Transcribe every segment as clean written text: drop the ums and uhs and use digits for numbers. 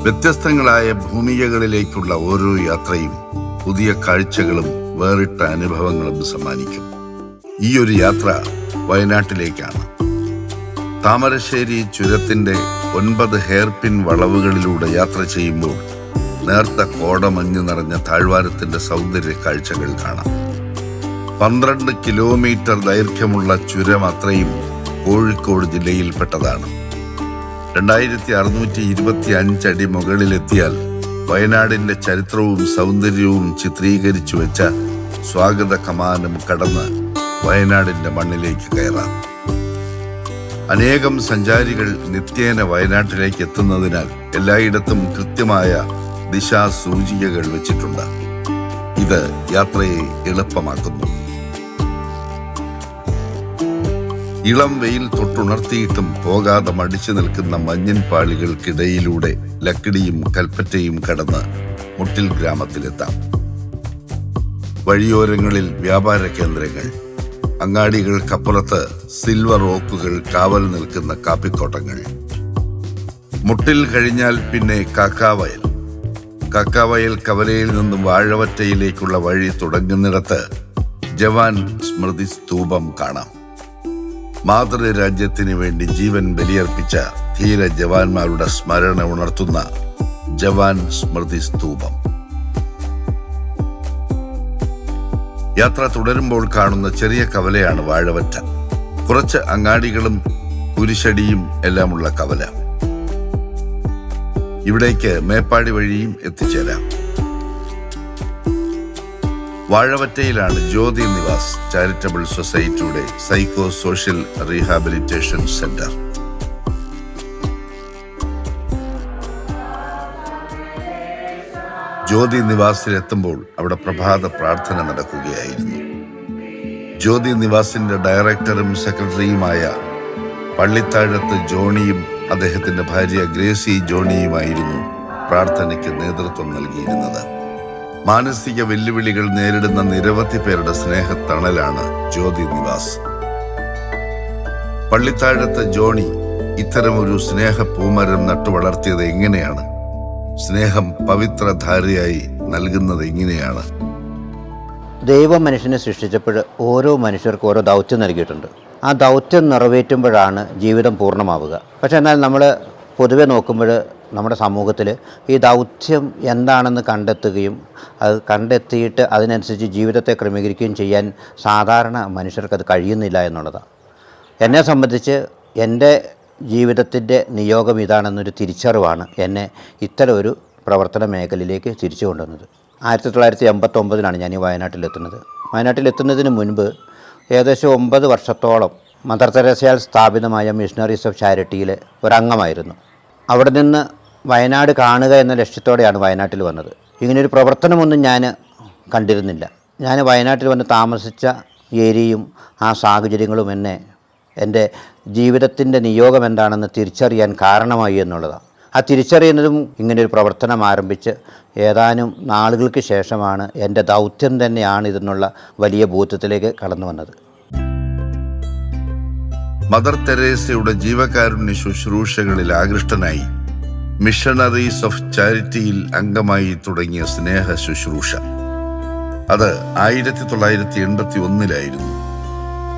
വ്യത്യസ്തങ്ങളായ ഭൂമികകളിലേക്കുള്ള ഓരോ യാത്രയും പുതിയ കാഴ്ചകളും വേറിട്ട അനുഭവങ്ങളും സമ്മാനിക്കും. ഈ ഒരു യാത്ര വയനാട്ടിലേക്കാണ്. താമരശ്ശേരി ചുരത്തിന്റെ 9 ഹെയർപിൻ വളവുകളിലൂടെ യാത്ര ചെയ്യുമ്പോൾ നേർത്ത കോടമഞ്ഞ് നിറഞ്ഞ താഴ്വാരത്തിന്റെ സൗന്ദര്യ കാഴ്ചകൾ കാണാം. 12 കിലോമീറ്റർ ദൈർഘ്യമുള്ള ചുരം അത്രയും കോഴിക്കോട് ജില്ലയിൽപ്പെട്ടതാണ്. 2625 അടി മുകളിലെത്തിയാൽ വയനാടിന്റെ ചരിത്രവും സൗന്ദര്യവും ചിത്രീകരിച്ചു വെച്ച സ്വാഗത കമാനം കടന്ന് വയനാടിന്റെ മണ്ണിലേക്ക് കയറാം. അനേകം സഞ്ചാരികൾ നിത്യേന വയനാട്ടിലേക്ക് എത്തുന്നതിനാൽ എല്ലായിടത്തും കൃത്യമായ ദിശാസൂചികകൾ വെച്ചിട്ടുണ്ട്. ഇത് യാത്രയെ എളുപ്പമാക്കുന്നു. ഇളം വെയിൽ തൊട്ടുണർത്തിയിട്ടും പോകാതെ മടിച്ചു നിൽക്കുന്ന മഞ്ഞിൻ പാളികൾക്കിടയിലൂടെ ലക്കിടിയും കൽപ്പറ്റയും കടന്ന് മുട്ടിൽ ഗ്രാമത്തിലെത്താം. വഴിയോരങ്ങളിൽ വ്യാപാര കേന്ദ്രങ്ങൾ, അങ്ങാടികൾക്കപ്പുറത്ത് സിൽവർ ഓക്കുകൾ കാവൽ നിൽക്കുന്ന കാപ്പിത്തോട്ടങ്ങൾ. മുട്ടിൽ കഴിഞ്ഞാൽ പിന്നെ കാക്കാവയൽ കവലയിൽ നിന്നും വാഴവറ്റയിലേക്കുള്ള വഴി തുടങ്ങുന്നിടത്ത് ജവാൻ സ്മൃതി സ്തൂപം കാണാം. മാതൃരാജ്യത്തിന് വേണ്ടി ജീവൻ ബലിയർപ്പിച്ച ധീര ജവാന്മാരുടെ സ്മരണ ഉണർത്തുന്ന ജവാൻ സ്മൃതി സ്തൂപം. യാത്ര തുടരുമ്പോൾ കാണുന്ന ചെറിയ കവലയാണ് വാഴവറ്റ. കുറച്ച് അങ്ങാടികളും കുരിശടിയും എല്ലാമുള്ള കവല. ഇവിടേക്ക് മേപ്പാടി വഴിയും എത്തിച്ചേരാം. വാഴവറ്റയിലാണ് ജ്യോതി നിവാസ് ചാരിറ്റബിൾ സൊസൈറ്റിയുടെ psycho social rehabilitation centre. Jyothi നിവാസിലെത്തുമ്പോൾ അവിടെ പ്രഭാത പ്രാർത്ഥന നടക്കുകയായിരുന്നു. ജ്യോതി നിവാസിന്റെ ഡയറക്ടറും സെക്രട്ടറിയുമായ പള്ളിത്താഴത്ത് ജോണിയും അദ്ദേഹത്തിന്റെ ഭാര്യ ഗ്രേസി ജോണിയുമായിരുന്നു പ്രാർത്ഥനയ്ക്ക് നേതൃത്വം നൽകിയിരുന്നത്. മാനസിക വെല്ലുവിളികൾ നേരിടുന്ന നിരവധി പേരുടെ സ്നേഹത്തണലാണ് ജ്യോതി നിവാസ്. പള്ളിത്താഴത്ത് ജോണി ഇത്തരമൊരു സ്നേഹ പൂമരം നട്ടുവളർത്തിയത് എങ്ങനെയാണ്? സ്നേഹം പവിത്രധാരയായി നൽകുന്നത് എങ്ങനെയാണ്? ദൈവം മനുഷ്യനെ സൃഷ്ടിച്ചപ്പോൾ ഓരോ മനുഷ്യർക്കും ഓരോ ദൗത്യം നൽകിയിട്ടുണ്ട്. ആ ദൗത്യം നിറവേറ്റുമ്പോഴാണ് ജീവിതം പൂർണ്ണമാവുക. പക്ഷെ എന്നാൽ നമ്മൾ പൊതുവെ നോക്കുമ്പോൾ നമ്മുടെ സമൂഹത്തിൽ ഈ ദൗത്യം എന്താണെന്ന് കണ്ടെത്തുകയും അത് കണ്ടെത്തിയിട്ട് അതിനനുസരിച്ച് ജീവിതത്തെ ക്രമീകരിക്കുകയും ചെയ്യാൻ സാധാരണ മനുഷ്യർക്കത് കഴിയുന്നില്ല എന്നുള്ളതാണ്. എന്നെ സംബന്ധിച്ച് എൻ്റെ ജീവിതത്തിൻ്റെ നിയോഗം ഇതാണെന്നൊരു തിരിച്ചറിവാണ് എന്നെ ഇത്തരം ഒരു പ്രവർത്തന മേഖലയിലേക്ക് തിരിച്ചു കൊണ്ടുവന്നത്. 1989 ഞാൻ ഈ വയനാട്ടിലെത്തുന്നത്. വയനാട്ടിലെത്തുന്നതിന് മുൻപ് ഏകദേശം 9 വർഷത്തോളം മദർ തെരേസയാൽ സ്ഥാപിതമായ മിഷണറീസ് ഓഫ് ചാരിറ്റിയിലെ ഒരംഗമായിരുന്നു. അവിടെ നിന്ന് വയനാട് കാണുക എന്ന ലക്ഷ്യത്തോടെയാണ് വയനാട്ടിൽ വന്നത്. ഇങ്ങനെയൊരു പ്രവർത്തനമൊന്നും ഞാൻ കണ്ടിരുന്നില്ല. ഞാൻ വയനാട്ടിൽ വന്ന് താമസിച്ച ഏരിയയും ആ സാഹചര്യങ്ങളും എന്നെ എൻ്റെ ജീവിതത്തിൻ്റെ നിയോഗം എന്താണെന്ന് തിരിച്ചറിയാൻ കാരണമായി എന്നുള്ളതാണ്. ആ തിരിച്ചറിയുന്നതും ഇങ്ങനെയൊരു പ്രവർത്തനം ആരംഭിച്ച് ഏതാനും നാളുകൾക്ക് ശേഷമാണ് എൻ്റെ ദൗത്യം തന്നെയാണ് ഇതെന്നുള്ള വലിയ ബോധ്യത്തിലേക്ക് കടന്നു വന്നത്. മദർ തെരേസയുടെ ജീവകാരുണ്യ ശുശ്രൂഷകളിൽ ആകൃഷ്ടനായി മിഷണറീസ് ഓഫ് ചാരിറ്റിയിൽ അംഗമായി തുടങ്ങിയ സ്നേഹ ശുശ്രൂഷ അത് 1981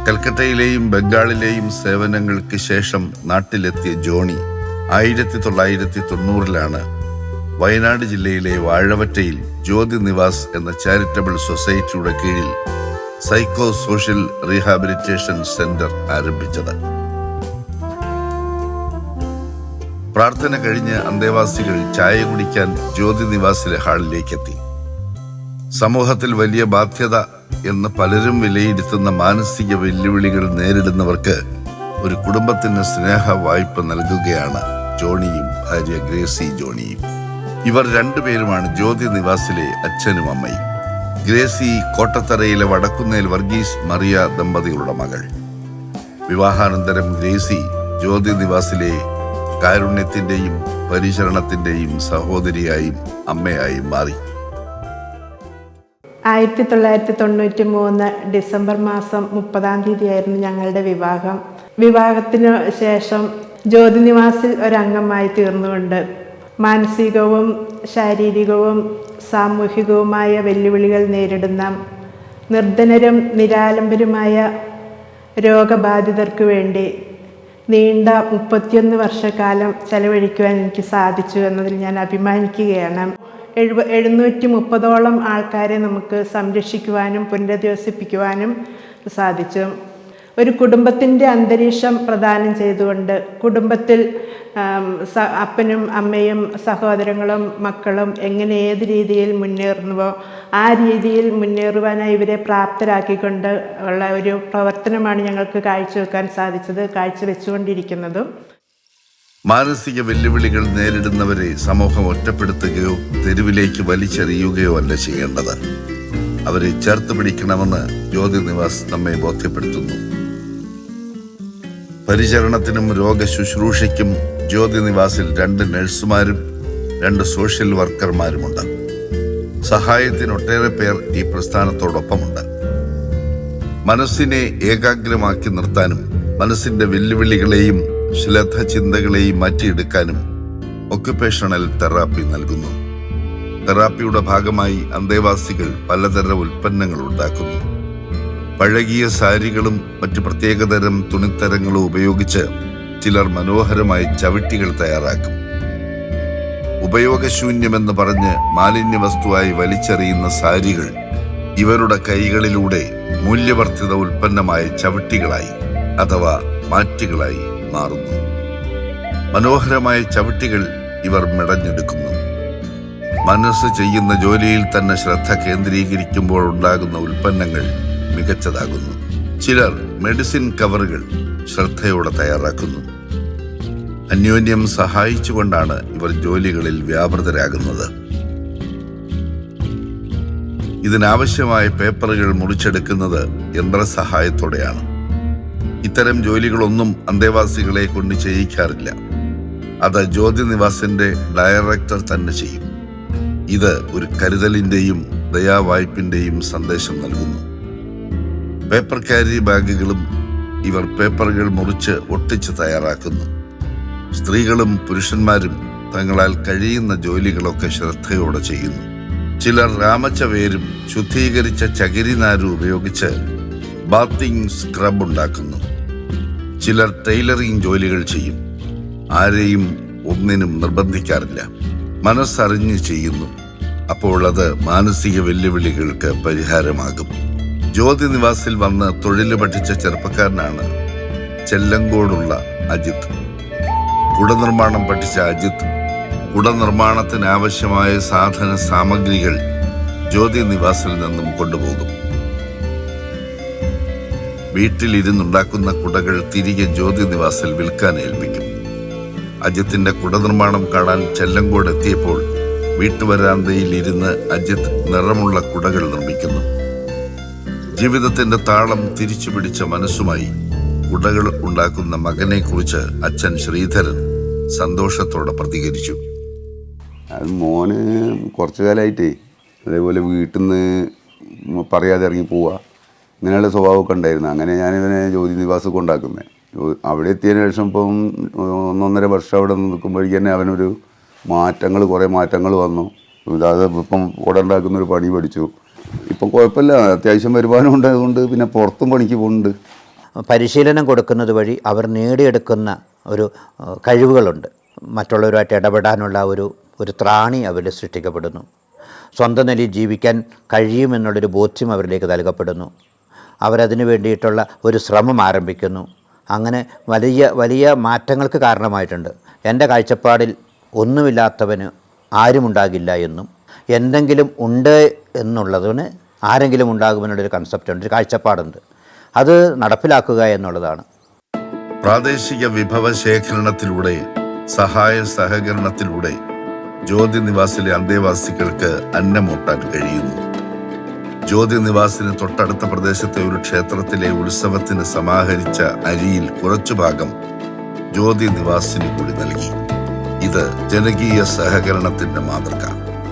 കൽക്കട്ടയിലെയും ബംഗാളിലെയും സേവനങ്ങൾക്ക് ശേഷം നാട്ടിലെത്തിയ ജോണി 1990 വയനാട് ജില്ലയിലെ വാഴവറ്റയിൽ ജ്യോതി നിവാസ് എന്ന ചാരിറ്റബിൾ സൊസൈറ്റിയുടെ കീഴിൽ സൈക്കോ സോഷ്യൽ റീഹാബിലിറ്റേഷൻ സെന്റർ ആരംഭിച്ചത്. പ്രാർത്ഥന കഴിഞ്ഞ് അന്തേവാസികൾ ചായ കുടിക്കാൻ ജ്യോതി നിവാസിലെ ഹാളിലേക്കെത്തി. സമൂഹത്തിൽ വലിയ ബാധ്യത എന്ന് പലരും വിലയിരുത്തുന്ന മാനസിക വെല്ലുവിളികൾ നേരിടുന്നവർക്ക് ഒരു കുടുംബത്തിന് സ്നേഹ വായ്പ നൽകുകയാണ് ജോണിയും ഭാര്യ ഗ്രേസി ജോണിയും. ഇവർ രണ്ടുപേരുമാണ് ജ്യോതി നിവാസിലെ അച്ഛനും അമ്മയും. ഗ്രേസി കോട്ടത്തറയിലെ വടക്കുന്നേൽ വർഗീസ് മറിയ ദമ്പതികളുടെ മകൾ. വിവാഹാനന്തരം ഗ്രേസി ജ്യോതി നിവാസിലെ കാരുണ്യത്തിന്റെയും പരിചരണത്തിന്റെയും സഹോദരിയായും അമ്മയായും മാറി. 1993 ഡിസംബർ മാസം 30 ഞങ്ങളുടെ വിവാഹം. വിവാഹത്തിനു ശേഷം ജ്യോതി നിവാസിൽ ഒരംഗമായി തീർന്നുകൊണ്ട് മാനസികവും ശാരീരികവും സാമൂഹികവുമായ വെല്ലുവിളികൾ നേരിടുന്ന നിർധനരും നിരാലംബരുമായ രോഗബാധിതർക്ക് വേണ്ടി നീണ്ട 31 വർഷക്കാലം ചെലവഴിക്കുവാൻ എനിക്ക് സാധിച്ചു എന്നതിൽ ഞാൻ അഭിമാനിക്കുകയാണ്. 730ഓളം ആൾക്കാരെ നമുക്ക് സംരക്ഷിക്കുവാനും പുനരധിവസിപ്പിക്കുവാനും സാധിച്ചു. ഒരു കുടുംബത്തിൻ്റെ അന്തരീക്ഷം പ്രദാനം ചെയ്തുകൊണ്ട് കുടുംബത്തിൽ അപ്പനും അമ്മയും സഹോദരങ്ങളും മക്കളും എങ്ങനെ ഏത് രീതിയിൽ മുന്നേറുന്നുവോ ആ രീതിയിൽ മുന്നേറുവാനായി ഇവരെ പ്രാപ്തരാക്കിക്കൊണ്ട് ഉള്ള ഒരു പ്രവർത്തനമാണ് ഞങ്ങൾക്ക് കാഴ്ചവെക്കാൻ സാധിച്ചത്, കാഴ്ചവെച്ചുകൊണ്ടിരിക്കുന്നതും. മാനസിക വെല്ലുവിളികൾ നേരിടുന്നവരെ സമൂഹം ഒറ്റപ്പെടുത്തുകയോ തെരുവിലേക്ക് വലിച്ചെറിയുകയോ അല്ല ചെയ്യേണ്ടത്. അവരെ ചേർത്ത് പിടിക്കണമെന്ന് ജ്യോതി നിവാസ് നമ്മെ ബോധ്യപ്പെടുത്തുന്നു. പരിചരണത്തിനും രോഗശുശ്രൂഷയ്ക്കും ജ്യോതി നിവാസിൽ 2 നഴ്സുമാരും 2 സോഷ്യൽ വർക്കർമാരുമുണ്ട്. സഹായത്തിന് ഒട്ടേറെ പേർ ഈ പ്രസ്ഥാനത്തോടൊപ്പമുണ്ട്. മനസ്സിനെ ഏകാഗ്രമാക്കി നിർത്താനും മനസ്സിന്റെ വെല്ലുവിളികളെയും ശ്ലഥ ചിന്തകളെയും മാറ്റിയെടുക്കാനും ഒക്യുപേഷണൽ തെറാപ്പി നൽകുന്നു. തെറാപ്പിയുടെ ഭാഗമായി അന്തേവാസികൾ പലതരം ഉൽപ്പന്നങ്ങൾ ഉണ്ടാക്കുന്നു. പഴകിയ സാരികളും മറ്റ് പ്രത്യേകതരം തുണിത്തരങ്ങളും ഉപയോഗിച്ച് ചിലർ മനോഹരമായി ചവിട്ടികൾ തയ്യാറാക്കും. ഉപയോഗശൂന്യമെന്ന് പറഞ്ഞ് മാലിന്യ വസ്തുവായി വലിച്ചെറിയുന്ന സാരികൾ ഇവരുടെ കൈകളിലൂടെ മൂല്യവർദ്ധിത ഉൽപ്പന്നമായ ചവിട്ടികളായി അഥവാ മാറ്റുകളായി മാറുന്നു. മനോഹരമായ ചവിട്ടികൾ ഇവർ മെടഞ്ഞെടുക്കുന്നു. മനസ്സ് ചെയ്യുന്ന ജോലിയിൽ തന്നെ ശ്രദ്ധ കേന്ദ്രീകരിക്കുമ്പോൾ ഉണ്ടാകുന്ന ഉൽപ്പന്നങ്ങൾ മികച്ചതാകുന്നു. ചിലർ മെഡിസിൻ കവറുകൾ ശ്രദ്ധയോടെ തയ്യാറാക്കുന്നു. അന്യോന്യം സഹായിച്ചുകൊണ്ടാണ് ഇവർ ജോലികളിൽ വ്യാപൃതരാകുന്നത്. ഇതിനാവശ്യമായ പേപ്പറുകൾ മുറിച്ചെടുക്കുന്നത് യന്ത്രസഹായത്തോടെയാണ്. ഇത്തരം ജോലികളൊന്നും അന്തേവാസികളെ കൊണ്ട് ചെയ്യിക്കാറില്ല. അത് ജ്യോതി നിവാസിന്റെ ഡയറക്ടർ തന്നെ ചെയ്യും. ഇത് ഒരു കരുതലിന്റെയും ദയാവായ്പിന്റെയും സന്ദേശം നൽകുന്നു. പേപ്പർ ക്യാരി ബാഗുകളും ഇവർ പേപ്പറുകൾ മുറിച്ച് ഒട്ടിച്ച് തയ്യാറാക്കുന്നു. സ്ത്രീകളും പുരുഷന്മാരും തങ്ങളാൽ കഴിയുന്ന ജോലികളൊക്കെ ശ്രദ്ധയോടെ ചെയ്യുന്നു. ചിലർ രാമച്ച വേരും ശുദ്ധീകരിച്ച ചകിരിനാരും ഉപയോഗിച്ച് ബാത്തിങ് സ്ക്രബ് ഉണ്ടാക്കുന്നു. ചിലർ ടൈലറിംഗ് ജോലികൾ ചെയ്യും. ആരെയും ഒന്നിനും നിർബന്ധിക്കാറില്ല. മനസ്സറിഞ്ഞ് ചെയ്യുന്നു. അപ്പോൾ അത് മാനസിക വെല്ലുവിളികൾക്ക് പരിഹാരമാകും. ജ്യോതി നിവാസിൽ വന്ന് തൊഴിൽ പഠിച്ച ചെറുപ്പക്കാരനാണ് ചെല്ലങ്കോടുള്ള അജിത്ത്. കുടനിർമ്മാണം പഠിച്ച അജിത്ത് കുടനിർമ്മാണത്തിന് ആവശ്യമായ സാധന സാമഗ്രികൾ ജ്യോതി നിവാസിൽ നിന്നും കൊണ്ടുപോകും. വീട്ടിലിരുന്നുണ്ടാക്കുന്ന കുടകൾ തിരികെ ജ്യോതി നിവാസിൽ വിൽക്കാൻ ഏൽപ്പിക്കും. അജിത്തിന്റെ കുടനിർമ്മാണം കാണാൻ ചെല്ലങ്കോട് എത്തിയപ്പോൾ വീട്ടുവരാന്തയിൽ ഇരുന്ന് അജിത്ത് നിറമുള്ള കുടകൾ നിർമ്മിക്കുന്നു. ജീവിതത്തിന്റെ താളം തിരിച്ചു പിടിച്ച മനസ്സുമായി കുടകൾ ഉണ്ടാക്കുന്ന മകനെ കുറിച്ച് അച്ഛൻ ശ്രീധരൻ സന്തോഷത്തോടെ പ്രതികരിച്ചു. അത് മോന് കുറച്ചു കാലമായിട്ടേ അതേപോലെ വീട്ടിൽ നിന്ന് പറയാതെ ഇറങ്ങി പോവുക ഇങ്ങനെയുള്ള സ്വഭാവമൊക്കെ ഉണ്ടായിരുന്നു. അങ്ങനെ ഞാനിവനെ ജ്യോതി നിവാസ് കൊണ്ടാക്കുന്നത്. അവിടെ എത്തിയതിന് ശേഷം ഇപ്പം 1.5 വർഷം അവിടെ നിൽക്കുമ്പോഴേക്ക് തന്നെ അവനൊരു കുറേ മാറ്റങ്ങൾ വന്നു. അത് ഇപ്പം കൂടെ ഉണ്ടാക്കുന്നൊരു പണി പഠിച്ചു. ഇപ്പം കുഴപ്പമില്ല, അത്യാവശ്യം വരുമാനം ഉണ്ടായതുകൊണ്ട് പിന്നെ പുറത്തും പണിക്ക് പോകുന്നുണ്ട്. പരിശീലനം കൊടുക്കുന്നത് വഴി അവർ നേടിയെടുക്കുന്ന ഒരു കഴിവുകളുണ്ട്. മറ്റുള്ളവരുമായിട്ട് ഇടപെടാനുള്ള ഒരു ത്രാണി അവരിൽ സൃഷ്ടിക്കപ്പെടുന്നു. സ്വന്തം നിലയിൽ ജീവിക്കാൻ കഴിയുമെന്നുള്ളൊരു ബോധ്യം അവരിലേക്ക് നൽകപ്പെടുന്നു. അവരതിനു വേണ്ടിയിട്ടുള്ള ഒരു ശ്രമം ആരംഭിക്കുന്നു. അങ്ങനെ വലിയ വലിയ മാറ്റങ്ങൾക്ക് കാരണമായിട്ടുണ്ട്. എൻ്റെ കാഴ്ചപ്പാടിൽ ഒന്നുമില്ലാത്തവന് ആരുമുണ്ടാകില്ല എന്നും എന്തെങ്കിലും ഉണ്ട് എന്നുള്ളതിന് ആരെങ്കിലും ഉണ്ടാകുമെന്നുള്ളൊരു കൺസെപ്റ്റുണ്ട്, ഒരു കാഴ്ചപ്പാടുണ്ട്. അത് നടപ്പിലാക്കുക എന്നുള്ളതാണ്. പ്രാദേശിക വിഭവ ശേഖരണത്തിലൂടെ സഹായ സഹകരണത്തിലൂടെ ജ്യോതി നിവാസിലെ അന്തേവാസികൾക്ക് അന്നമൂട്ടാൻ കഴിയുന്നു. ജ്യോതി നിവാസിന് തൊട്ടടുത്ത പ്രദേശത്തെ ഒരു ക്ഷേത്രത്തിലെ ഉത്സവത്തിന് സമാഹരിച്ച അരിയിൽ കുറച്ചു ഭാഗം ജ്യോതി നിവാസിന് കൂടി നൽകി. ഇത് ജനകീയ സഹകരണത്തിന്റെ മാതൃക.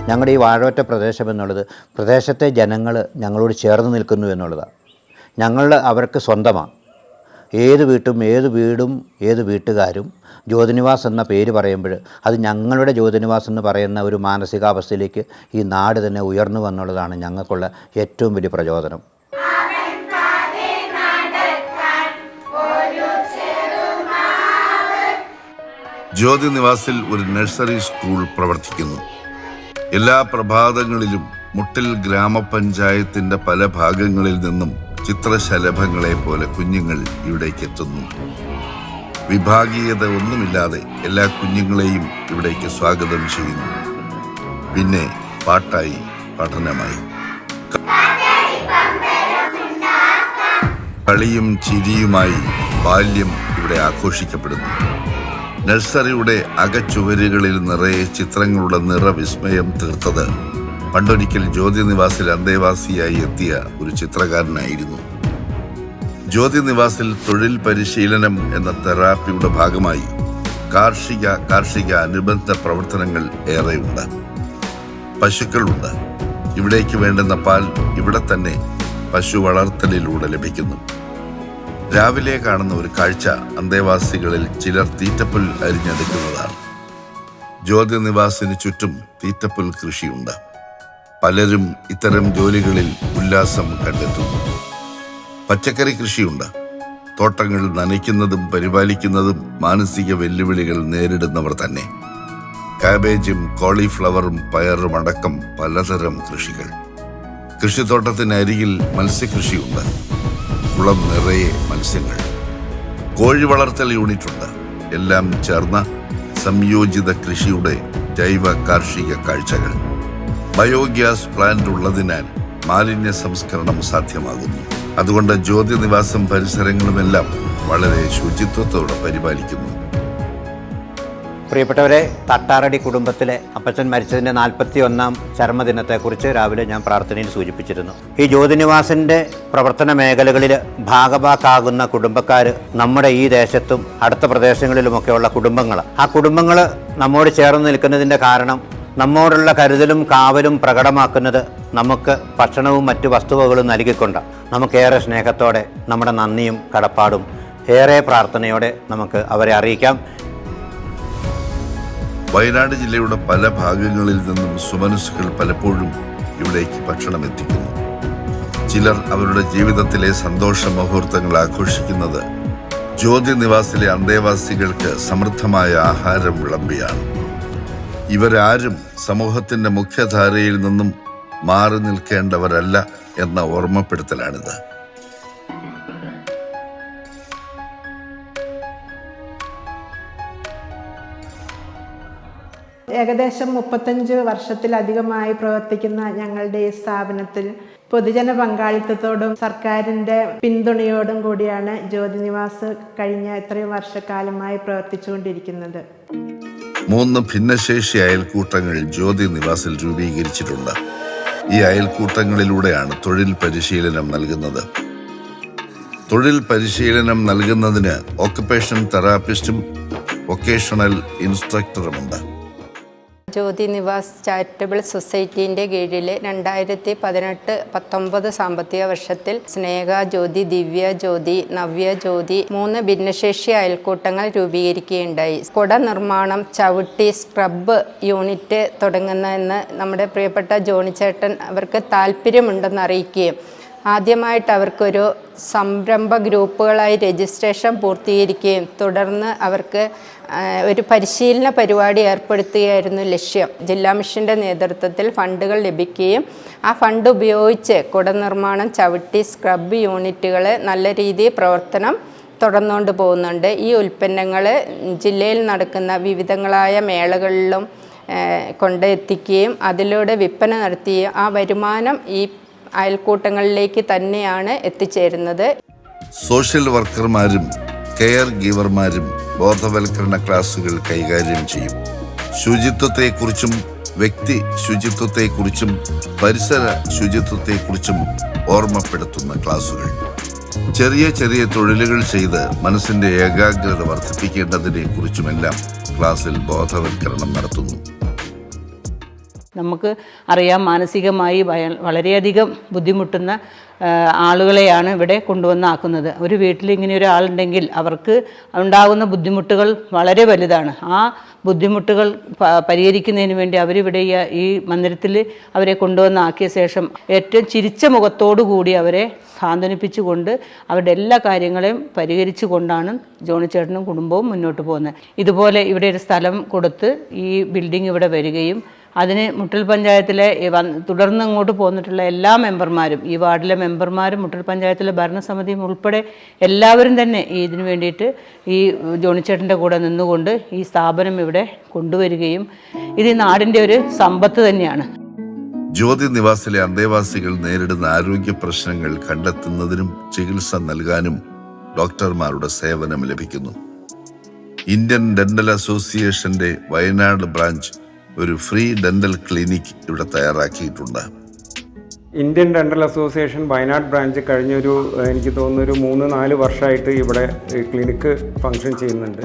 ഞങ്ങളുടെ ഈ വാഴവറ്റ പ്രദേശം എന്നുള്ളത് പ്രദേശത്തെ ജനങ്ങൾ ഞങ്ങളോട് ചേർന്ന് നിൽക്കുന്നു എന്നുള്ളതാണ്. ഞങ്ങൾ അവർക്ക് സ്വന്തമാണ്. ഏത് വീടും ഏത് വീട്ടുകാരും ജ്യോതിനിവാസ് എന്ന പേര് പറയുമ്പോൾ അത് ഞങ്ങളുടെ ജ്യോതിനിവാസ് എന്ന് പറയുന്ന ഒരു മാനസികാവസ്ഥയിലേക്ക് ഈ നാട് തന്നെ ഉയർന്നു വന്നുള്ളതാണ് ഞങ്ങൾക്കുള്ള ഏറ്റവും വലിയ പ്രചോദനം. ജ്യോതിനിവാസിൽ ഒരു നഴ്സറി സ്കൂൾ പ്രവർത്തിക്കുന്നു. എല്ലാ പ്രഭാതങ്ങളിലും മുട്ടിൽ ഗ്രാമപഞ്ചായത്തിന്റെ പല ഭാഗങ്ങളിൽ നിന്നും ചിത്രശലഭങ്ങളെ പോലെ കുഞ്ഞുങ്ങൾ ഇവിടേക്ക് എത്തുന്നു. വിഭാഗീയത ഒന്നുമില്ലാതെ എല്ലാ കുഞ്ഞുങ്ങളെയും ഇവിടേക്ക് സ്വാഗതം ചെയ്യുന്നു. പിന്നെ പാട്ടായി, പഠനമായി, കളിയും ചിരിയുമായി ബാല്യം ഇവിടെ ആഘോഷിക്കപ്പെടുന്നു. നഴ്സറിയുടെ അകച്ചുവരുകളിൽ നിറയെ ചിത്രങ്ങളുടെ നിറവിസ്മയം തീർത്തത് പണ്ടൊരിക്കൽ ജ്യോതിനിവാസിൽ അന്തേവാസിയായി എത്തിയ ഒരു ചിത്രകാരനായിരുന്നു. ജ്യോതിനിവാസിൽ തൊഴിൽ പരിശീലനം എന്ന തെറാപ്പിയുടെ ഭാഗമായി കാർഷിക അനുബന്ധ പ്രവർത്തനങ്ങൾ ഏറെയുണ്ട്. പശുക്കളുണ്ട്. ഇവിടേക്ക് വേണ്ടുന്ന പാൽ ഇവിടെ തന്നെ പശു വളർത്തലിലൂടെ ലഭിക്കുന്നു. രാവിലെ കാണുന്ന ഒരു കാഴ്ച അന്തേവാസികളിൽ ചിലർ തീറ്റപ്പുൽ അരിഞ്ഞെടുക്കുന്നതാണ്. ജ്യോതിനിവാസിന് ചുറ്റും തീറ്റപ്പുൽ കൃഷിയുണ്ട്. പലരും ഇത്തരം ജോലികളിൽ ഉല്ലാസം കണ്ടെത്തുന്നു. പച്ചക്കറി കൃഷിയുണ്ട്. തോട്ടങ്ങൾ നനയ്ക്കുന്നതും പരിപാലിക്കുന്നതും മാനസിക വെല്ലുവിളികൾ നേരിടുന്നവർ തന്നെ. കാബേജും കോളിഫ്ലവറും പയറും അടക്കം പലതരം കൃഷികൾ. കൃഷിത്തോട്ടത്തിനരികിൽ മത്സ്യകൃഷിയുണ്ട്. കുളം നിറയെ മത്സ്യങ്ങൾ. കോഴി വളർത്തൽ യൂണിറ്റുണ്ട്. എല്ലാം ചേർന്ന സംയോജിത കൃഷിയുടെ ജൈവ കാർഷിക കാഴ്ചകൾ. ബയോഗ്യാസ് പ്ലാന്റ് ഉള്ളതിനാൽ മാലിന്യ സംസ്കരണം സാധ്യമാകുന്നു. അതുകൊണ്ട് ജ്യോതിനിവാസം പരിസരങ്ങളുമെല്ലാം വളരെ ശുചിത്വത്തോടെ പരിപാലിക്കുന്നു. പ്രിയപ്പെട്ടവരെ, തട്ടാറടി കുടുംബത്തിലെ അപ്പച്ചൻ മരിച്ചതിൻ്റെ 41ാം ചരമദിനത്തെക്കുറിച്ച് രാവിലെ ഞാൻ പ്രാർത്ഥനയിൽ സൂചിപ്പിച്ചിരുന്നു. ഈ ജ്യോതിനിവാസിൻ്റെ പ്രവർത്തന മേഖലകളിൽ ഭാഗഭാക്കാകുന്ന കുടുംബക്കാർ നമ്മുടെ ഈ ദേശത്തും അടുത്ത പ്രദേശങ്ങളിലുമൊക്കെയുള്ള കുടുംബങ്ങൾ. ആ കുടുംബങ്ങൾ നമ്മോട് ചേർന്ന് നിൽക്കുന്നതിൻ്റെ കാരണം നമ്മോടുള്ള കരുതലും കാവലും പ്രകടമാക്കുന്നത് നമുക്ക് ഭക്ഷണവും മറ്റു വസ്തുവകളും നൽകിക്കൊണ്ട് നമുക്കേറെ സ്നേഹത്തോടെ നമ്മുടെ നന്ദിയും കടപ്പാടും ഏറെ പ്രാർത്ഥനയോടെ നമുക്ക് അവരെ അറിയിക്കാം. വയനാട് ജില്ലയുടെ പല ഭാഗങ്ങളിൽ നിന്നും സുമനസ്സുകൾ പലപ്പോഴും ഇവിടേക്ക് ഭക്ഷണം എത്തിക്കുന്നു. ചിലർ അവരുടെ ജീവിതത്തിലെ സന്തോഷ മുഹൂർത്തങ്ങൾ ആഘോഷിക്കുന്നത് ജ്യോതിനിവാസിലെ അന്തേവാസികൾക്ക് സമൃദ്ധമായ ആഹാരം വിളമ്പിയാണ്. ഇവരാരും സമൂഹത്തിന്റെ മുഖ്യധാരയിൽ നിന്നും മാറി നിൽക്കേണ്ടവരല്ല എന്ന ഓർമ്മപ്പെടുത്തലാണിത്. ഏകദേശം 35 വർഷത്തിലധികമായി പ്രവർത്തിക്കുന്ന ഞങ്ങളുടെ ഈ സ്ഥാപനത്തിൽ പൊതുജന പങ്കാളിത്തത്തോടും സർക്കാരിൻ്റെ പിന്തുണയോടും കൂടിയാണ് ജ്യോതിനിവാസ് കഴിഞ്ഞ ഇത്രയും വർഷക്കാലമായി പ്രവർത്തിച്ചുകൊണ്ടിരിക്കുന്നത്. 3 ഭിന്നശേഷി അയൽക്കൂട്ടങ്ങൾ ജ്യോതിനിവാസിൽ രൂപീകരിച്ചിട്ടുണ്ട്. ഈ അയൽക്കൂട്ടങ്ങളിലൂടെയാണ് തൊഴിൽ പരിശീലനം നൽകുന്നത്. തൊഴിൽ പരിശീലനം നൽകുന്നതിന് ഓക്കുപേഷൻ തെറാപ്പിസ്റ്റും വൊക്കേഷണൽ ഇൻസ്ട്രക്ടറുമുണ്ട്. ജ്യോതിനിവാസ് ചാരിറ്റബിൾ സൊസൈറ്റീൻ്റെ കീഴിൽ 2018-19 സാമ്പത്തിക വർഷത്തിൽ സ്നേഹ ജ്യോതി, ദിവ്യ ജ്യോതി, നവ്യ ജ്യോതി 3 ഭിന്നശേഷി അയൽക്കൂട്ടങ്ങൾ രൂപീകരിക്കുകയുണ്ടായി. കുട നിർമ്മാണം, ചവിട്ടി, സ്ക്രബ് യൂണിറ്റ് തുടങ്ങുന്നതെന്ന് നമ്മുടെ പ്രിയപ്പെട്ട ജോണിച്ചേട്ടൻ അവർക്ക് താല്പര്യമുണ്ടെന്ന് അറിയിക്കുകയും ആദ്യമായിട്ട് അവർക്കൊരു സംരംഭ ഗ്രൂപ്പുകളായി രജിസ്ട്രേഷൻ പൂർത്തീകരിക്കുകയും തുടർന്ന് അവർക്ക് ഒരു പരിശീലന പരിപാടി ഏർപ്പെടുത്തുകയായിരുന്നു ലക്ഷ്യം. ജില്ലാ മിഷൻ്റെ നേതൃത്വത്തിൽ ഫണ്ടുകൾ ലഭിക്കുകയും ആ ഫണ്ട് ഉപയോഗിച്ച് കുട നിർമ്മാണം, ചവിട്ടി, സ്ക്രബ് യൂണിറ്റുകൾ നല്ല രീതിയിൽ പ്രവർത്തനം തുടർന്നുകൊണ്ട് പോകുന്നുണ്ട്. ഈ ഉൽപ്പന്നങ്ങൾ ജില്ലയിൽ നടക്കുന്ന വിവിധങ്ങളായ മേളകളിലും കൊണ്ടെത്തിക്കുകയും അതിലൂടെ വിൽപ്പന നടത്തുകയും ആ വരുമാനം ഈ അയൽക്കൂട്ടങ്ങളിലേക്ക് തന്നെയാണ് എത്തിച്ചേരുന്നത്. സോഷ്യൽ വർക്കർമാരും കെയർ ഗീവർമാരും ബോധവൽക്കരണ ക്ലാസുകൾ കൈകാര്യം ചെയ്യും. ശുചിത്വത്തെക്കുറിച്ചും വ്യക്തി ശുചിത്വത്തെക്കുറിച്ചും പരിസര ശുചിത്വത്തെക്കുറിച്ചും ഓർമ്മപ്പെടുത്തുന്ന ക്ലാസുകൾ. ചെറിയ ചെറിയ തൊഴിലുകൾ ചെയ്ത് മനസ്സിന്റെ ഏകാഗ്രത വർദ്ധിപ്പിക്കേണ്ടതിനെ കുറിച്ചുമെല്ലാം ക്ലാസ്സിൽ ബോധവൽക്കരണം നടത്തുന്നു. നമുക്ക് അറിയാം, മാനസികമായി വളരെയധികം ബുദ്ധിമുട്ടുന്ന ആളുകളെയാണ് ഇവിടെ കൊണ്ടുവന്നാക്കുന്നത്. ഒരു വീട്ടിൽ ഇങ്ങനെ ഒരാളുണ്ടെങ്കിൽ അവർക്ക് ഉണ്ടാകുന്ന ബുദ്ധിമുട്ടുകൾ വളരെ വലുതാണ്. ആ ബുദ്ധിമുട്ടുകൾ പരിഹരിക്കുന്നതിന് വേണ്ടി അവരിവിടെ ഈ മന്ദിരത്തിൽ അവരെ കൊണ്ടുവന്നാക്കിയ ശേഷം ഏറ്റവും ചിരിച്ച മുഖത്തോടു കൂടി അവരെ സാന്ത്വനിപ്പിച്ചുകൊണ്ട് അവരുടെ എല്ലാ കാര്യങ്ങളെയും പരിഹരിച്ചു കൊണ്ടാണ് ജോണിച്ചേട്ടനും കുടുംബവും മുന്നോട്ട് പോകുന്നത്. ഇതുപോലെ ഇവിടെ ഒരു സ്ഥലം കൊടുത്ത് ഈ ബിൽഡിംഗ് ഇവിടെ വരികയും അതിന് മുട്ടൽ പഞ്ചായത്തിലെ തുടർന്ന് ഇങ്ങോട്ട് പോന്നിട്ടുള്ള എല്ലാ മെമ്പർമാരും, ഈ വാർഡിലെ മെമ്പർമാരും മുട്ടൽ പഞ്ചായത്തിലെ ഭരണസമിതിയും ഉൾപ്പെടെ എല്ലാവരും തന്നെ ഇതിനു വേണ്ടിയിട്ട് ഈ ജോണിച്ചേട്ടൻ്റെ കൂടെ നിന്നുകൊണ്ട് ഈ സ്ഥാപനം ഇവിടെ കൊണ്ടുവരികയും ഇത് ഈ നാടിൻ്റെ ഒരു സമ്പത്ത് തന്നെയാണ്. ജ്യോതി നിവാസിലെ അന്തേവാസികൾ നേരിടുന്ന ആരോഗ്യ പ്രശ്നങ്ങൾ കണ്ടെത്തുന്നതിനും ചികിത്സ നൽകാനും ഡോക്ടർമാരുടെ സേവനം ലഭിക്കുന്നു. ഇന്ത്യൻ ഡെന്റൽ അസോസിയേഷന്റെ വയനാട് ബ്രാഞ്ച് ഒരു ഫ്രീ ഡെന്റൽ ക്ലിനിക് ഇവിടെ തയ്യാറാക്കിയിട്ടുണ്ട്. Indian dental association Wayanad branch കഴിഞ്ഞൊരു എനിക്ക് തോന്നുന്നു ഒരു 3-4 വർഷമായിട്ട് ഇവിടെ ക്ലിനിക്ക് ഫങ്ഷൻ ചെയ്യുന്നുണ്ട്.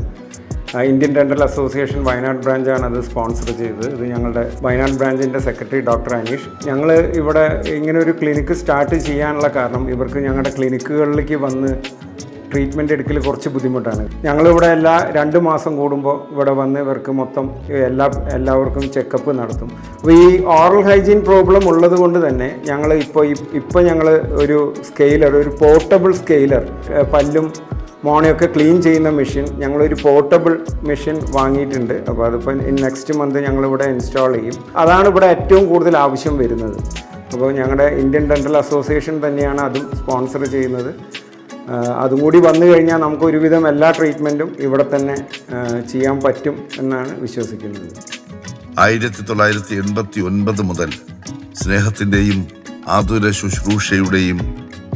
ഇന്ത്യൻ ഡെന്റൽ അസോസിയേഷൻ വയനാട് ബ്രാഞ്ചാണ് അത് സ്പോൺസർ ചെയ്തത്. ഇത് ഞങ്ങളുടെ വയനാട് ബ്രാഞ്ചിൻ്റെ സെക്രട്ടറി ഡോക്ടർ അനീഷ്. ഞങ്ങൾ ഇവിടെ ഇങ്ങനെ ഒരു ക്ലിനിക്ക് സ്റ്റാർട്ട് ചെയ്യാനുള്ള കാരണം ഇവർക്ക് ഞങ്ങളുടെ ക്ലിനിക്കുകളിലേക്ക് വന്ന് ട്രീറ്റ്മെൻറ്റ് എടുക്കൽ കുറച്ച് ബുദ്ധിമുട്ടാണ്. ഞങ്ങളിവിടെ 2 മാസം കൂടുമ്പോൾ ഇവിടെ വന്ന് ഇവർക്ക് മൊത്തം എല്ലാവർക്കും ചെക്കപ്പ് നടത്തും. അപ്പോൾ ഈ ഓറൽ ഹൈജീൻ പ്രോബ്ലം ഉള്ളത് കൊണ്ട് തന്നെ ഞങ്ങൾ ഇപ്പോൾ ഞങ്ങൾ ഒരു സ്കെയിലർ, ഒരു പോർട്ടബിൾ സ്കെയിലർ, പല്ലും മോണയൊക്കെ ക്ലീൻ ചെയ്യുന്ന മെഷീൻ, ഞങ്ങളൊരു പോർട്ടബിൾ മെഷീൻ വാങ്ങിയിട്ടുണ്ട്. അപ്പോൾ അതിപ്പോൾ നെക്സ്റ്റ് മന്ത് ഞങ്ങളിവിടെ ഇൻസ്റ്റാൾ ചെയ്യും. അതാണ് ഇവിടെ ഏറ്റവും കൂടുതൽ ആവശ്യം വരുന്നത്. അപ്പോൾ ഞങ്ങളുടെ ഇന്ത്യൻ ഡെന്റൽ അസോസിയേഷൻ തന്നെയാണ് അതും സ്പോൺസർ ചെയ്യുന്നത്. അതും കൂടി വന്നു കഴിഞ്ഞാൽ നമുക്ക് ഒരുവിധം എല്ലാ ട്രീറ്റ്മെൻറ്റും ഇവിടെ തന്നെ ചെയ്യാൻ പറ്റും എന്നാണ് വിശ്വസിക്കുന്നത്. 1989 മുതൽ സ്നേഹത്തിൻ്റെയും ആതുര ശുശ്രൂഷയുടെയും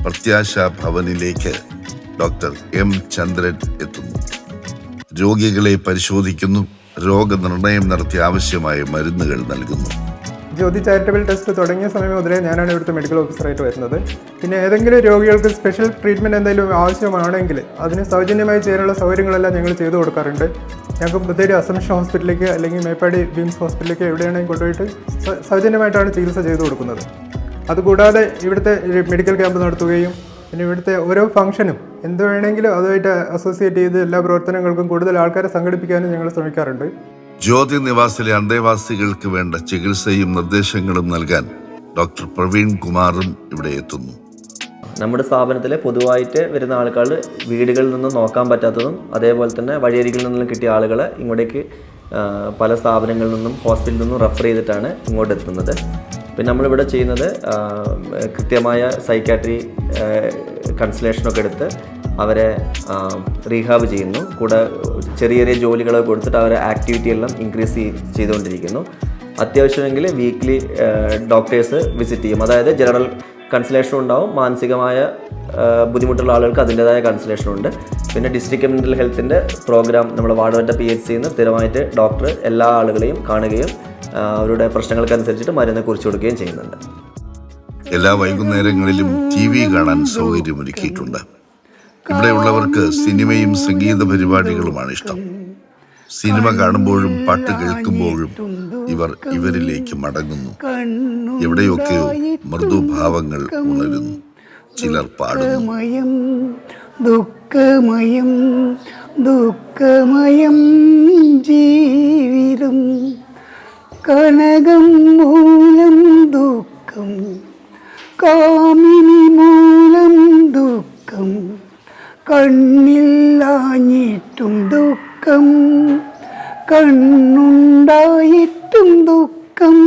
പ്രത്യാശാ ഭവനിലേക്ക് ഡോക്ടർ എം ചന്ദ്രൻ എത്തുന്നു. രോഗികളെ പരിശോധിക്കുന്നു, രോഗനിർണയം നടത്തി ആവശ്യമായ മരുന്നുകൾ നൽകുന്നു. ജ്യോതി ചാരിറ്റബിൾ ട്രസ്റ്റ് തുടങ്ങിയ സമയം മുതലേ ഞാനാണ് ഇവിടുത്തെ മെഡിക്കൽ ഓഫീസറായിട്ട് വരുന്നത്. പിന്നെ ഏതെങ്കിലും രോഗികൾക്ക് സ്പെഷ്യൽ ട്രീറ്റ്മെൻറ്റ് എന്തെങ്കിലും ആവശ്യമാണെങ്കിൽ അതിന് സൗജന്യമായി ചെയ്യാനുള്ള സൗകര്യങ്ങളെല്ലാം ഞങ്ങൾ ചെയ്തു കൊടുക്കാറുണ്ട്. ഞങ്ങൾക്ക് ബത്തേരി അസംഷൻ ഹോസ്പിറ്റലിലേക്ക് അല്ലെങ്കിൽ മേപ്പാടി ബിംസ് ഹോസ്പിറ്റലിലേക്ക് എവിടെയാണെങ്കിൽ കൊണ്ടുപോയിട്ട് സൗജന്യമായിട്ടാണ് ചികിത്സ ചെയ്തു കൊടുക്കുന്നത്. അതുകൂടാതെ ഇവിടുത്തെ മെഡിക്കൽ ക്യാമ്പ് നടത്തുകയും പിന്നെ ഇവിടുത്തെ ഓരോ ഫംഗ്ഷനും എന്ത് വേണമെങ്കിലും അതുമായിട്ട് അസോസിയേറ്റ് ചെയ്ത് എല്ലാ പ്രവർത്തനങ്ങൾക്കും കൂടുതൽ ആൾക്കാരെ സംഘടിപ്പിക്കാനും ഞങ്ങൾ ശ്രമിക്കാറുണ്ട്. ജ്യോതി നിവാസിലെ അന്തേവാസികൾക്ക് വേണ്ട ചികിത്സയും നിർദ്ദേശങ്ങളും നൽകാൻ ഡോക്ടർ പ്രവീൺ കുമാറും ഇവിടെ എത്തുന്നു. നമ്മുടെ സ്ഥാപനത്തിൽ പൊതുവായിട്ട് വരുന്ന ആൾക്കാർ വീടുകളിൽ നിന്നും നോക്കാൻ പറ്റാത്തതും അതേപോലെ തന്നെ വഴിയരികളിൽ നിന്നും കിട്ടിയ ആളുകളെ ഇങ്ങോട്ടേക്ക് പല സ്ഥാപനങ്ങളിൽ നിന്നും ഹോസ്പിറ്റലിൽ നിന്നും റെഫർ ചെയ്തിട്ടാണ് ഇങ്ങോട്ട് എത്തുന്നത്. പിന്നെ നമ്മളിവിടെ ചെയ്യുന്നത് കൃത്യമായ സൈക്കാട്രി കൺസൾട്ടേഷനൊക്കെ എടുത്ത് അവരെ റീഹാബ് ചെയ്യുന്നു. കൂടെ ചെറിയ ചെറിയ ജോലികളൊക്കെ കൊടുത്തിട്ട് അവരെ ആക്ടിവിറ്റി എല്ലാം ഇൻക്രീസ് ചെയ്തുകൊണ്ടിരിക്കുന്നു. അത്യാവശ്യമെങ്കിൽ വീക്ക്ലി ഡോക്ടേഴ്സ് വിസിറ്റ് ചെയ്യും. അതായത് ജനറൽ കൺസൾട്ടേഷനും ഉണ്ടാവും, മാനസികമായ ബുദ്ധിമുട്ടുള്ള ആളുകൾക്ക് അതിൻ്റേതായ കൺസൾട്ടേഷനും ഉണ്ട്. പിന്നെ ഡിസ്ട്രിക്ട് മെൻ്റൽ ഹെൽത്തിൻ്റെ പ്രോഗ്രാം നമ്മൾ വാർഡുവട്ട PHCയിൽ നിന്ന് സ്ഥിരമായിട്ട് ഡോക്ടർ എല്ലാ ആളുകളെയും കാണുകയും അവരുടെ പ്രശ്നങ്ങൾക്കനുസരിച്ചിട്ട് മരുന്ന് കുറിച്ച് കൊടുക്കുകയും ചെയ്യുന്നുണ്ട്. എല്ലാ വൈകുന്നേരങ്ങളിലും TV കാണാൻ സൗകര്യമൊരുക്കിയിട്ടുണ്ട്. ഇവിടെയുള്ളവർക്ക് സിനിമയും സംഗീത പരിപാടികളുമാണ് ഇഷ്ടം. സിനിമ കാണുമ്പോഴും പാട്ട് കേൾക്കുമ്പോഴും ഇവരിലേക്ക് മടങ്ങുന്നു. എവിടെയൊക്കെയോ മൃദുഭാവങ്ങൾ ഉണരുന്നു. ചിലർ പാടുന്നു. ദുഃഖമയം ദുഃഖമയം ജീവിതം, കനകം മൂലം ദുഃഖം, കാമിനി മൂലം ദുഃഖം, കണ്ണില്ലാഞ്ഞിട്ടും ദുഃഖം, കണ്ണുണ്ടായിട്ടും ദുഃഖം,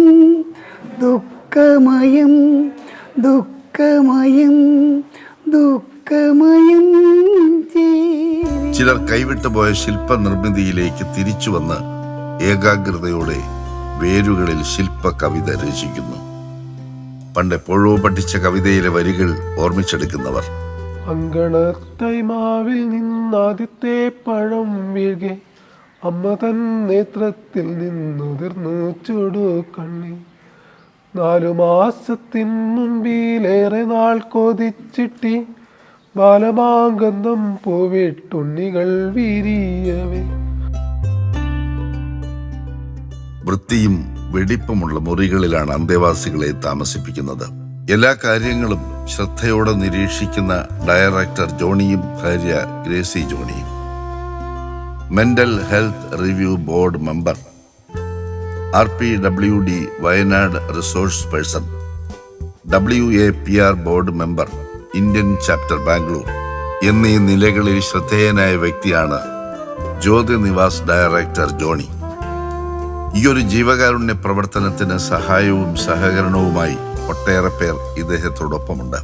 ദുഃഖമയം ദുഃഖമയം ദുഃഖമയം. ചിലർ കൈവിട്ടുപോയ ശില്പനിർമ്മിതിയിലേക്ക് തിരിച്ചുവന്ന് ഏകാഗ്രതയോടെ വേരുകളിൽ ശില്പ കവിത രചിക്കുന്നു. പണ്ടെപ്പോഴോ പഠിച്ച കവിതയിലെ വരികൾ ഓർമ്മിച്ചെടുക്കുന്നവർ. അങ്കണത്തൈമാവിൽ നിന്നാദ്യത്തെ പഴം വീഴെ അമ്മ തൻ നേത്രത്തിൽ നിന്നുതിർന്നു ചൂടു കണ്ണി, 4 മാസത്തിൻ മുമ്പിലേറെ നാൾ കൊതിച്ചിട്ടി, ബാലമാഗന്ധം പൂവിട്ടുണ്ണികൾ വീരിയവേ. വൃത്തിയും വെടിപ്പുമുള്ള മുറികളിലാണ് അന്തേവാസികളെ താമസിപ്പിക്കുന്നത്. എല്ലാ കാര്യങ്ങളും ശ്രദ്ധയോടെ നിരീക്ഷിക്കുന്ന ഡയറക്ടർ ജോണിയും ഭാര്യ ഗ്രേസി ജോണിയും. Mental health review board member, RPWD Wayanad resource person, WAPR board member, Indian chapter Bangalore എന്നീ നിലകളിൽ ശ്രദ്ധേയനായ വ്യക്തിയാണ് ജ്യോതി നിവാസ് ഡയറക്ടർ ജോണി. ഈയൊരു ജീവകാരുണ്യ പ്രവർത്തനത്തിന് സഹായവും സഹകരണവുമായി ഒട്ടേറെ പേർ ഇദ്ദേഹത്തോടൊപ്പമുണ്ട്.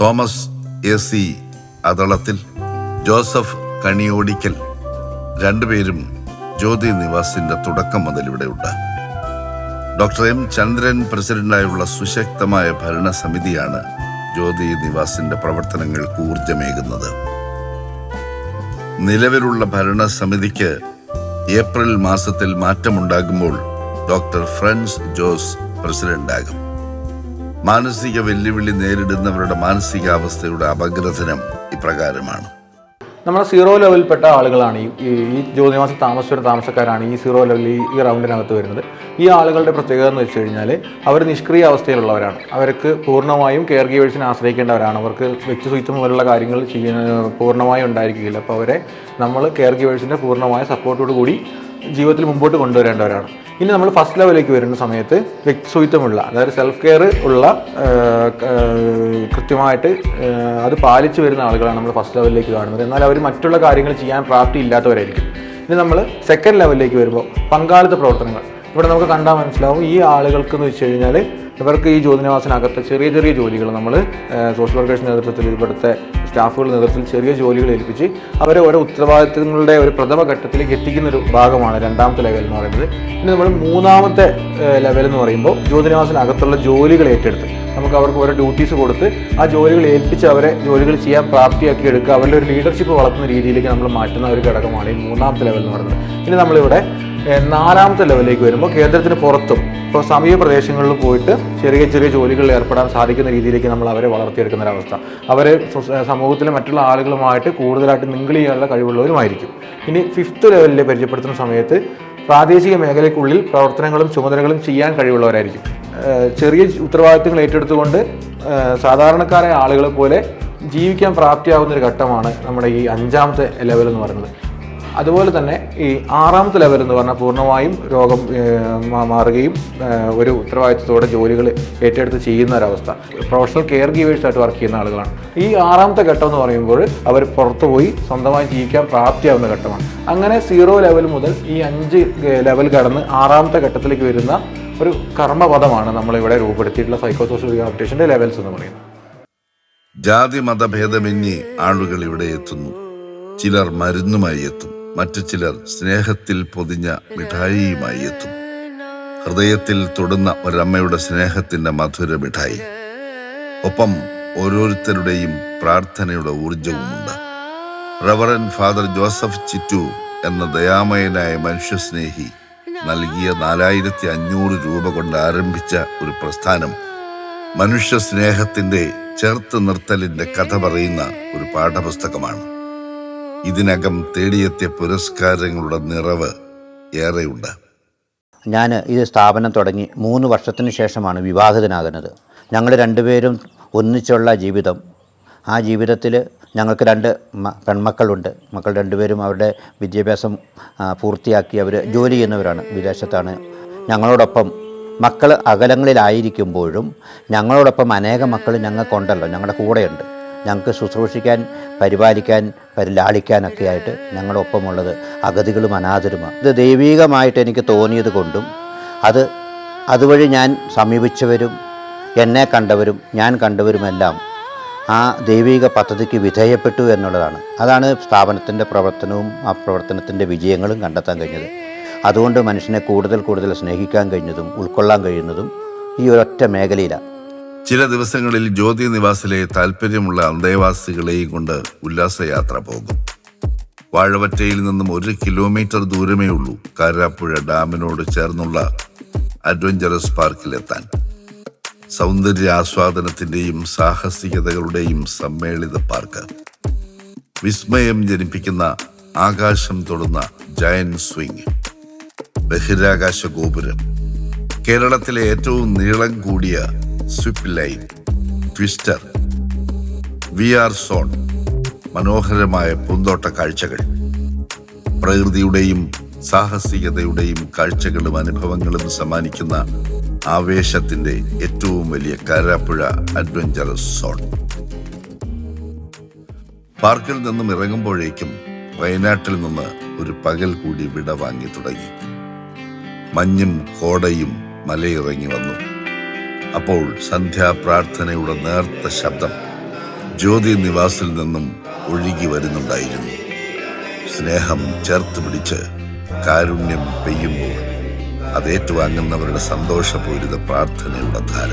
തോമസ് AC അതളത്തിൽ, ജോസഫ് കണിയോടിക്കൽ, രണ്ടുപേരും ജ്യോതി നിവാസിന്റെ തുടക്കം മുതൽ ഇവിടെയുണ്ട്. ഡോക്ടർ M ചന്ദ്രൻ പ്രസിഡന്റായുള്ള സുശക്തമായ ഭരണസമിതിയാണ് ജ്യോതി നിവാസിന്റെ പ്രവർത്തനങ്ങൾക്ക് ഊർജമേകുന്നത്. നിലവിലുള്ള ഭരണസമിതിക്ക് ഏപ്രിൽ മാസത്തിൽ മാറ്റമുണ്ടാകുമ്പോൾ ഡോക്ടർ ഫ്രാൻസ് ജോസ് പ്രസിഡന്റാകും. മാനസിക വെല്ലുവിളി നേരിടുന്നവരുടെ മാനസികാവസ്ഥയുടെ അപഗ്രഥനം ഇപ്രകാരമാണ്. നമ്മുടെ സീറോ ലെവലിൽപ്പെട്ട ആളുകളാണ് ഈ ജ്യോതി നിവാസിൽ താമസിച്ച താമസക്കാരാണ് ഈ സീറോ ലെവലിൽ ഈ റൗണ്ടിനകത്ത് വരുന്നത്. ഈ ആളുകളുടെ പ്രത്യേകത എന്ന് വെച്ച് കഴിഞ്ഞാൽ അവർ നിഷ്ക്രിയ അവസ്ഥയിലുള്ളവരാണ്. അവർക്ക് പൂർണ്ണമായും കെയർ ഗീവേഴ്സിനെ ആശ്രയിക്കേണ്ടവരാണ്. അവർക്ക് വ്യക്തിശുചിത്വം പോലുള്ള കാര്യങ്ങൾ പൂർണ്ണമായും ഉണ്ടായിരിക്കില്ല. അപ്പോൾ അവരെ നമ്മൾ കെയർ ഗീവേഴ്സിൻ്റെ പൂർണ്ണമായ സപ്പോർട്ടോടു കൂടി ജീവിതത്തിൽ മുമ്പോട്ട് കൊണ്ടുവരേണ്ടവരാണ്. ഇനി നമ്മൾ ഫസ്റ്റ് ലെവലിലേക്ക് വരുന്ന സമയത്ത് വ്യക്തിശുചിത്വമുള്ള, അതായത് സെൽഫ് കെയർ ഉള്ള, കൃത്യമായിട്ട് അത് പാലിച്ചു വരുന്ന ആളുകളാണ് നമ്മൾ ഫസ്റ്റ് ലെവലിലേക്ക് കാണുന്നത്. എന്നാൽ അവർ മറ്റുള്ള കാര്യങ്ങൾ ചെയ്യാൻ പ്രാപ്തി ഇല്ലാത്തവരായിരിക്കും. ഇനി നമ്മൾ സെക്കൻഡ് ലെവലിലേക്ക് വരുമ്പോൾ പങ്കാളിത്ത പ്രവർത്തനങ്ങൾ, ഇവിടെ നമുക്ക് കണ്ടാൽ മനസ്സിലാവും ഈ ആളുകൾക്ക് എന്ന് വെച്ച് കഴിഞ്ഞാൽ ഇവർക്ക് ഈ ജ്യോതി നിവാസിനകത്ത് ചെറിയ ചെറിയ ജോലികൾ നമ്മൾ സോഷ്യൽ വർക്കേഴ്സ് നേതൃത്വത്തിൽ, ഇവിടുത്തെ സ്റ്റാഫുകളുടെ നേതൃത്വത്തിൽ ചെറിയ ജോലികൾ ഏൽപ്പിച്ച് അവരെ ഓരോ ഉത്തരവാദിത്തങ്ങളുടെ ഒരു പ്രഥമ ഘട്ടത്തിലേക്ക് എത്തിക്കുന്നൊരു ഭാഗമാണ് രണ്ടാമത്തെ ലെവൽ എന്ന് പറയുന്നത്. ഇനി നമ്മൾ മൂന്നാമത്തെ ലെവൽ എന്ന് പറയുമ്പോൾ ജ്യോതി നിവാസിനകത്തുള്ള ജോലികൾ ഏറ്റെടുത്ത് നമുക്ക് അവർക്ക് ഓരോ ഡ്യൂട്ടീസ് കൊടുത്ത് ആ ജോലികൾ ഏൽപ്പിച്ച് അവരെ ജോലികൾ ചെയ്യാൻ പ്രാപ്തിയാക്കി എടുക്കുക, അവരുടെ ഒരു ലീഡർഷിപ്പ് വളർത്തുന്ന രീതിയിലേക്ക് നമ്മൾ മാറ്റുന്ന ഒരു ഘടകമാണ് ഈ മൂന്നാമത്തെ ലെവൽ എന്ന് പറയുന്നത്. ഇനി നമ്മളിവിടെ നാലാമത്തെ ലെവലിലേക്ക് വരുമ്പോൾ കേന്ദ്രത്തിന് പുറത്തും ഇപ്പോൾ സമീപ പ്രദേശങ്ങളിൽ പോയിട്ട് ചെറിയ ചെറിയ ജോലികളിൽ ഏർപ്പെടാൻ സാധിക്കുന്ന രീതിയിലേക്ക് നമ്മൾ അവരെ വളർത്തിയെടുക്കുന്ന ഒരവസ്ഥ. അവരെ സമൂഹത്തിലെ മറ്റുള്ള ആളുകളുമായിട്ട് കൂടുതലായിട്ട് മിങ്കിൾ ചെയ്യാനുള്ള കഴിവുള്ളവരുമായിരിക്കും. ഇനി ഫിഫ്ത്ത് ലെവലിൽ പരിചയപ്പെടുത്തുന്ന സമയത്ത് പ്രാദേശിക മേഖലയ്ക്കുള്ളിൽ പ്രവർത്തനങ്ങളും ചുമതലകളും ചെയ്യാൻ കഴിവുള്ളവരായിരിക്കും. ചെറിയ ഉത്തരവാദിത്തങ്ങൾ ഏറ്റെടുത്തുകൊണ്ട് സാധാരണക്കാരായ ആളുകളെ പോലെ ജീവിക്കാൻ പ്രാപ്തിയാകുന്നൊരു ഘട്ടമാണ് നമ്മുടെ ഈ അഞ്ചാമത്തെ ലെവൽ എന്ന് പറയുന്നത്. അതുപോലെ തന്നെ ഈ ആറാമത്തെ ലെവൽ എന്ന് പറഞ്ഞാൽ പൂർണ്ണമായും രോഗം മാറുകയും ഒരു ഉത്തരവാദിത്തത്തോടെ ജോലികൾ ഏറ്റെടുത്ത് ചെയ്യുന്ന ഒരവസ്ഥ. പ്രൊഫഷണൽ കെയർ ഗീവേഴ്സായിട്ട് വർക്ക് ചെയ്യുന്ന ആളുകളാണ്. ഈ ആറാമത്തെ ഘട്ടം എന്ന് പറയുമ്പോൾ അവർ പുറത്തു പോയി സ്വന്തമായി ജീവിക്കാൻ പ്രാപ്തിയാവുന്ന ഘട്ടമാണ്. അങ്ങനെ സീറോ ലെവൽ മുതൽ ഈ 5 ലെവൽ കടന്ന് ആറാമത്തെ ഘട്ടത്തിലേക്ക് വരുന്ന ഒരു കർമ്മപദമാണ് നമ്മളിവിടെ രൂപപ്പെടുത്തിയിട്ടുള്ള സൈക്കോ സോഷ്യൽ റീഹാബിലിറ്റേഷൻ്റെ ലെവൽസ് എന്ന് പറയുന്നത്. ജാതി മതഭേദമന്യേ ആളുകൾ ഇവിടെ എത്തുന്നു. ചിലർ മരുന്നുമായി എത്തും, മറ്റു ചിലർ സ്നേഹത്തിൽ പൊതിഞ്ഞ മിഠായിയുമായി എത്തും. ഹൃദയത്തിൽ തൊടുന്ന ഒരമ്മയുടെ സ്നേഹത്തിന്റെ മധുര മിഠായി. ഒപ്പം ഓരോരുത്തരുടെയും പ്രാർത്ഥനയുടെ ഊർജവുമുണ്ട്. റവറൻ ഫാദർ ജോസഫ് ചിറ്റു എന്ന ദയാമയനായ മനുഷ്യസ്നേഹി നൽകിയ 4500 രൂപ കൊണ്ട് ആരംഭിച്ച ഒരു പ്രസ്ഥാനം മനുഷ്യ സ്നേഹത്തിന്റെ ചേർത്ത് നിർത്തലിന്റെ കഥ പറയുന്ന ഒരു പാഠപുസ്തകമാണ്. ഇതിനകം തേടിയെത്തിയ പുരസ്കാരങ്ങളുടെ നിറവ് ഏറെയുണ്ട്. ഞാൻ ഈ സ്ഥാപനം തുടങ്ങി 3 വർഷത്തിന് ശേഷമാണ് വിവാഹിതനാകുന്നത്. ഞങ്ങൾ രണ്ടുപേരും ഒന്നിച്ചുള്ള ജീവിതം. ആ ജീവിതത്തിൽ ഞങ്ങൾക്ക് 2 പെൺമക്കളുണ്ട്. മക്കൾ രണ്ടുപേരും അവരുടെ വിദ്യാഭ്യാസം പൂർത്തിയാക്കി അവർ ജോലി ചെയ്യുന്നവരാണ്, വിദേശത്താണ്. ഞങ്ങളോടൊപ്പം മക്കൾ അകലങ്ങളിലായിരിക്കുമ്പോഴും ഞങ്ങളോടൊപ്പം അനേകം മക്കൾ ഞങ്ങൾക്കുണ്ടല്ലോ, ഞങ്ങളുടെ കൂടെയുണ്ട്. ഞങ്ങൾക്ക് ശുശ്രൂഷിക്കാൻ, പരിപാലിക്കാൻ, ലാളിക്കാനൊക്കെ ആയിട്ട് ഞങ്ങളൊപ്പമുള്ളത് അഗതികളും അനാഥരുമാണ്. ഇത് ദൈവികമായിട്ട് എനിക്ക് തോന്നിയത് കൊണ്ടും അതുവഴി ഞാൻ സമീപിച്ചവരും എന്നെ കണ്ടവരും ഞാൻ കണ്ടവരുമെല്ലാം ആ ദൈവിക പദ്ധതിക്ക് വിധേയപ്പെട്ടു എന്നുള്ളതാണ്. അതാണ് സ്ഥാപനത്തിൻ്റെ പ്രവർത്തനവും ആ പ്രവർത്തനത്തിൻ്റെ വിജയങ്ങളും കണ്ടെത്താൻ കഴിഞ്ഞത്. അതുകൊണ്ട് മനുഷ്യനെ കൂടുതൽ സ്നേഹിക്കാൻ കഴിഞ്ഞതും ഉൾക്കൊള്ളാൻ കഴിയുന്നതും ഈ ഒരൊറ്റ മേഖലയിലാണ്. ചില ദിവസങ്ങളിൽ ജ്യോതി നിവാസിലെ താല്പര്യമുള്ള അന്തേവാസികളെയും കൊണ്ട് ഉല്ലാസയാത്ര പോകും. വാഴവറ്റയിൽ നിന്നും 1 കിലോമീറ്റർ ദൂരമേ ഉള്ളൂ കാരാപ്പുഴ ഡാമിനോട് ചേർന്നുള്ള അഡ്വഞ്ചറസ് പാർക്കിലെത്താൻ. സൗന്ദര്യ ആസ്വാദനത്തിന്റെയും സാഹസികതകളുടെയും സമ്മേളിത പാർക്ക്. വിസ്മയം ജനിപ്പിക്കുന്ന ആകാശം തൊടുന്ന ജയന്റ് സ്വിംഗ്, ബഹിരാകാശ ഗോപുരം, കേരളത്തിലെ ഏറ്റവും നീളം കൂടിയ സ്വിപ്പ് ലൈൻ, ട്വിസ്റ്റർ, VR സോൺ, മനോഹരമായ പൂന്തോട്ട കാഴ്ചകൾ, പ്രകൃതിയുടെയും സാഹസികതയുടെയും കാഴ്ചകളും അനുഭവങ്ങളും സമ്മാനിക്കുന്ന ആവേശത്തിന്റെ ഏറ്റവും വലിയ കാരാപ്പുഴ അഡ്വഞ്ചറസ് സോൺ. പാർക്കിൽ നിന്നും ഇറങ്ങുമ്പോഴേക്കും വയനാട്ടിൽ നിന്ന് ഒരു പകൽ കൂടി വിട വാങ്ങി തുടങ്ങി. മഞ്ഞും കോടയും മലയിറങ്ങി വന്നു. അപ്പോൾ സന്ധ്യാപ്രാർത്ഥനയുടെ നേർത്ത ശബ്ദം ജ്യോതി നിവാസിൽ നിന്നും ഒഴുകി വരുന്നുണ്ടായിരുന്നു. സ്നേഹം ചേർത്ത് പിടിച്ച് കാരുണ്യം പെയ്യുമ്പോൾ അതേറ്റുവാങ്ങുന്നവരുടെ സന്തോഷപൂരിത പ്രാർത്ഥനയുടെ ധാര.